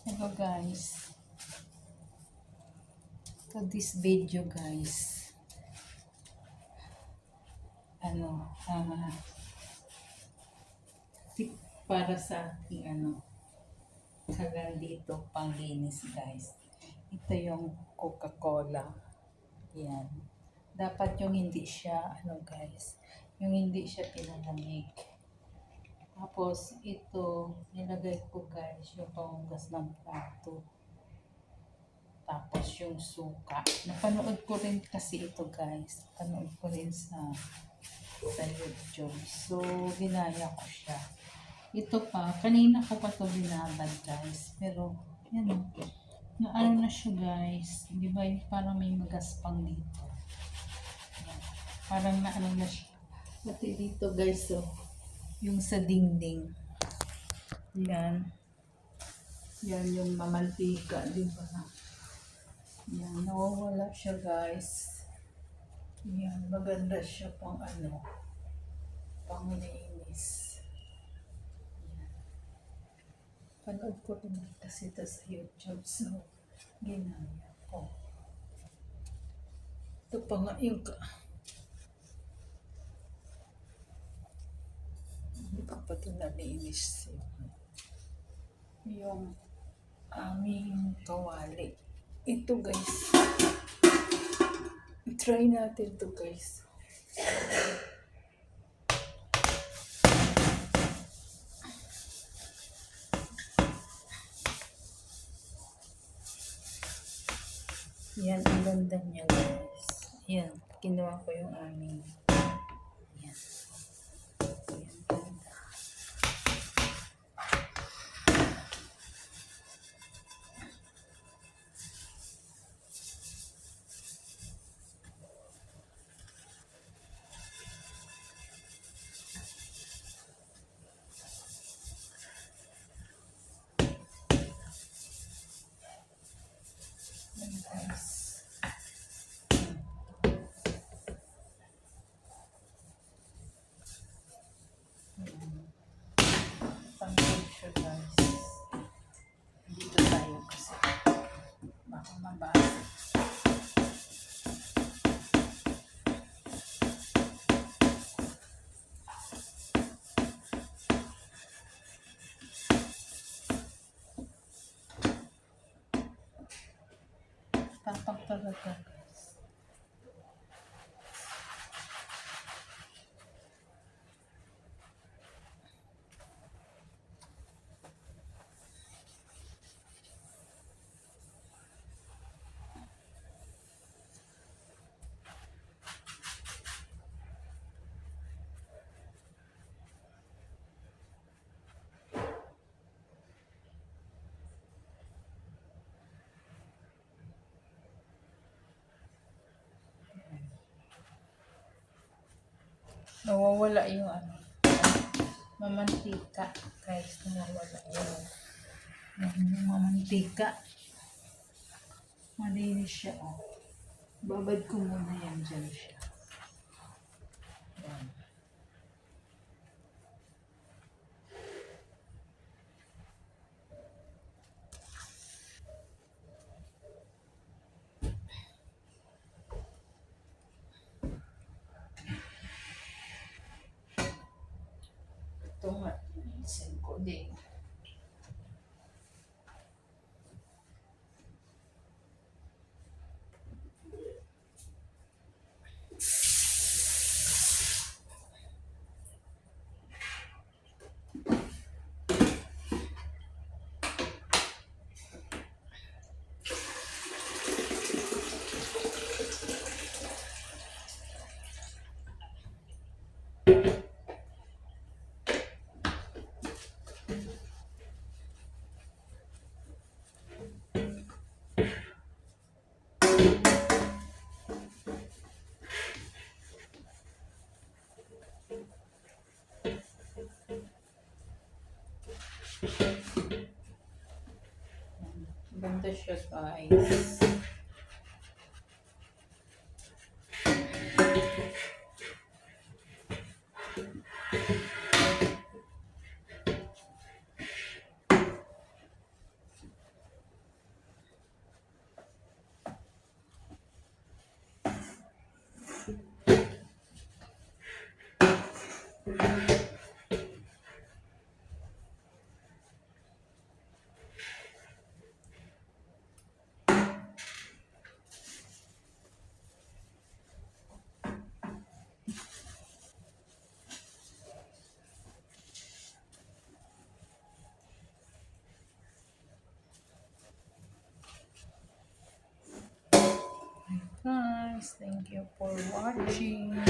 Hello guys, to this video guys, ano, tip para sa ating kagan dito panglinis guys. Ito yung Coca-Cola. Yan. Dapat yung hindi siya, guys, yung hindi siya pinalamig. Tapos ito, nilagay ko guys yung panghugas ng plato. Tapos yung suka. Napanood ko rin kasi ito guys. Napanood ko rin sa YouTube. So, ginaya ko siya. Ito pa, kanina ko pa ito binabad guys. Pero, yan o. Na ano na siya guys. Di ba yung parang may magaspang dito. Yan. Parang na ano na siya. Pati dito guys o. Yung sa dingding. Yan. Yan yung mamantika. Di ba? Yan. Nawawala siya guys. Yan. Maganda siya pang panglinis. Panood ko rin kasi ito sa YouTube. So, ginaya ko. Ito pa nga yung hindi pa pa ito nalinis yung aming kawali. Ito guys. Try natin to guys. Yan, ang ganda niya guys. Yan, kinuha ko yung aming. Yan. Yan, ganda. Yan guys. Pang-picture guys. Dito tayo kasi baka mabasa. Tapak talaga guys. Nawawala yung mamantika guys, nawawala yung mamantika. Malinis siya babad ko muna yan dyan siya. Yan. Ito nga, linisin ko din. Ganda siya guys. Guys, thank you for watching.